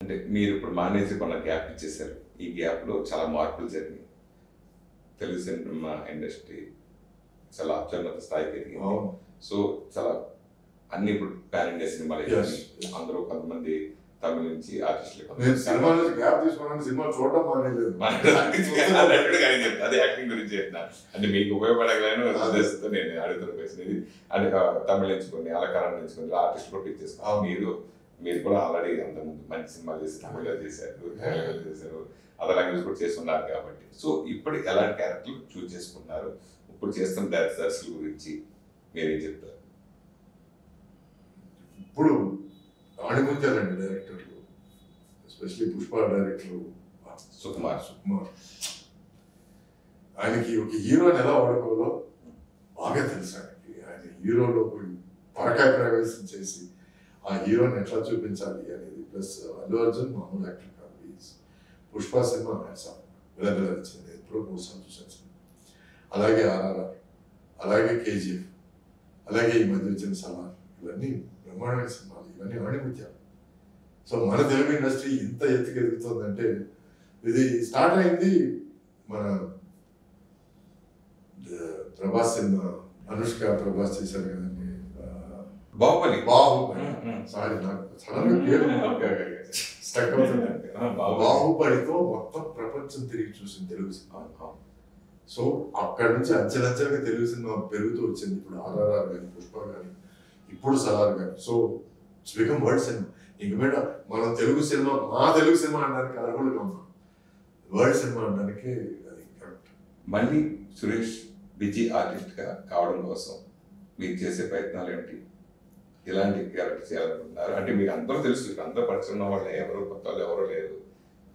అంటే మీరు ఇప్పుడు మానేసి కొన్న గ్యాప్ ఇచ్చేసారు. ఈ గ్యాప్‌లో చాలా మార్పులు జరిగినాయి. తెలుగు సినిమా ఇండస్ట్రీ చాలా అత్యున్నత స్థాయికి ఎదిగింది. సో, చాలా అన్ని ఇప్పుడు పాన్ ఇండియా సినిమాలు అందరూ కొంతమంది తమిళ నుంచి ఆర్టిస్టులు సినిమా నుంచి గ్యాప్ తీసుకోవడానికి సినిమా చూడడం మానేలేదు. అదే యాక్టింగ్ గురించి చెప్తున్నా. అంటే మీకు ఉపయోగపడగలను ఉద్దేశంతో నేను అడుగుతున్న క్వశ్చన్ ఇది. అంటే తమిళ ఎంచుకొని అలంకారం ఎంచుకొని ఆర్టిస్ట్ కూడా పిక్ చేసుకోవాలి. మీరు కూడా ఆల్రెడీ అంతకుముందు మంచి సినిమాలు చేసి తమిళలో చేశారు, తెలుగులో చేశారు, అదర్ లాంగ్వేజ్ కూడా చేస్తున్నారు కాబట్టి సో ఇప్పుడు ఎలాంటి క్యారెక్టర్లు చూస్ చేసుకున్నారు? ఇప్పుడు చేస్తున్న డైరెక్టర్స్ గురించి మీరేం చెప్తారు? ఇప్పుడు ఆడిముంచారండి డైరెక్టర్లు, ఎస్పెషలీ పుష్ప డైరెక్టర్ సుకుమార్. ఆయనకి ఒక హీరోని ఎలా వాడుకోవాలో బాగా తెలుసు. ఆయన హీరోలో పరకాయ ప్రవేశం చేసి ఆ హీరోని ఎట్లా చూపించాలి అనేది. ప్లస్ అల్లు అర్జున్ మామూలు యాక్టర్ కాదు. పుష్ప సినిమా విలవిల వచ్చింది, ఎప్పుడో 3 సార్లు చూసాను. అలాగే ఆర్ఆర్ఆర్, అలాగే కేజీఎఫ్, అలాగే ఈ మధ్య వచ్చిన సలార్, ఇవన్నీ బ్రహ్మాండమైన సినిమాలు, ఇవన్నీ ఆణిముత్యాలు. సో మన తెలుగు ఇండస్ట్రీ ఇంత ఎత్తుకు ఎదుగుతుందంటే ఇది స్టార్ట్ అయింది మన ప్రభాస్ సినిమా, అనుష్క ప్రభాస్ చేశారు కదండి, బాహుబలి. సారీ నాకు సడన్గా పేరు స్టక్ అవుతుంది. బాహుబలితో మొత్తం ప్రపంచం తిరిగి చూసింది తెలుగు సినిమా. సో అక్కడ నుంచి అంచెలంచెలుగా తెలుగు సినిమా పెరుగుతూ వచ్చింది. ఇప్పుడు ఆర్ఆర్ఆర్ కానీ, పుష్ప కానీ, ఇప్పుడు సలార్ కానీ. So it's become world cinema. ఇంక మీద మనం తెలుగు సినిమా, మా తెలుగు సినిమా అనడానికి అర్హులుగా ఉన్నాం. వరల్డ్ సినిమా అనడానికి అది కరెక్ట్. మళ్ళీ సురేష్ బిజీ ఆర్టిస్ట్గా కావడం కోసం మీరు చేసే ప్రయత్నాలు ఏమిటి? ఎలాంటి క్యారెక్టర్ చేయాలనుకుంటున్నారు? అంటే మీకు అందరూ తెలుసు, అందరూ పరిచయం ఉన్న వాళ్ళు, ఎవరు కొత్త వాళ్ళు ఎవరో లేరు,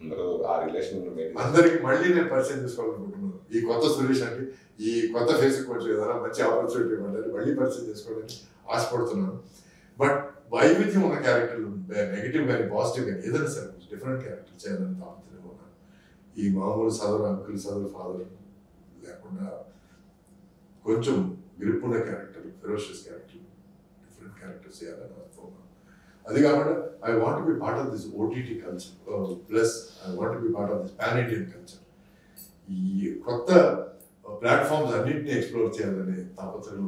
అందరూ ఆ రిలేషన్ అందరికి మళ్ళీ నేను పరిచయం చేసుకోవాలనుకుంటున్నాను. ఈ కొత్త సురేష్ అంటే ఈ కొత్త ఫేస్ కొంచెం ఏదైనా మంచి ఆపర్చునిటీ ఇవ్వండి, మళ్ళీ పరిచయం చేసుకోవడానికి ఆశపడుతున్నాను. బట్ వైవిధ్యం ఉన్న క్యారెక్టర్లు, నెగిటివ్ కానీ పాజిటివ్ కానీ ఏదైనా సరే డిఫరెంట్ క్యారెక్టర్ చేయాలని తాపత్రయం ఉన్నాను. ఈ మామూలు సదరు అంకుల్, సదరు ఫాదర్ లేకుండా కొంచెం గ్రిప్ ఉన్న character, ferocious character, different characters చేయాలని అనుకున్నాను. అది కాకుండా I want to be part of this OTT culture, plus I want to be part of this pan Indian culture. ఈ కొత్త ప్లాట్ఫామ్స్ అన్నింటినీ ఎక్స్ప్లోర్ చేయాలనే తాపత్రయం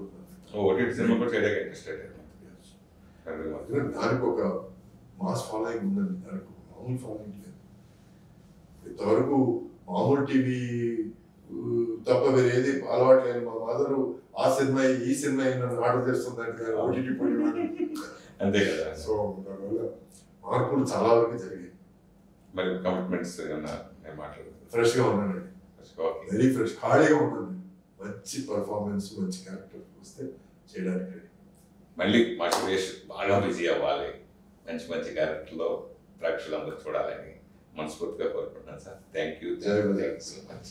దానికి ఒక మాస్ ఫాలోయింగ్ ఉందండి, దానికి ఒక మామూలు ఫాలోయింగ్ లేదు. ఇంతవరకు మామూలు టీవీ తప్ప వేరే ఏది అలవాటు లేదు. మా మదరు ఆ సినిమా ఈ సినిమా నన్ను ఆర్డర్ చేస్తుందంటే ఓటీటీ పోయి అంతే కదా. సో దానివల్ల మార్పులు చాలా వరకు జరిగాయి. మరి కమిట్మెంట్స్ ఫ్రెష్గా ఉన్నానండి, వెరీ ఫ్రెష్, ఖాళీగా ఉన్నాను. మంచి పర్ఫార్మెన్స్, మంచి క్యారెక్టర్ వస్తే చేయడానికి రెడీ. మళ్ళీ మా సురేష్ బాగా బిజీ అవ్వాలి, మంచి మంచి క్యారెక్టర్లో ప్రేక్షకులందరూ చూడాలని మనస్ఫూర్తిగా కోరుకుంటున్నాను sir. Thank you so much.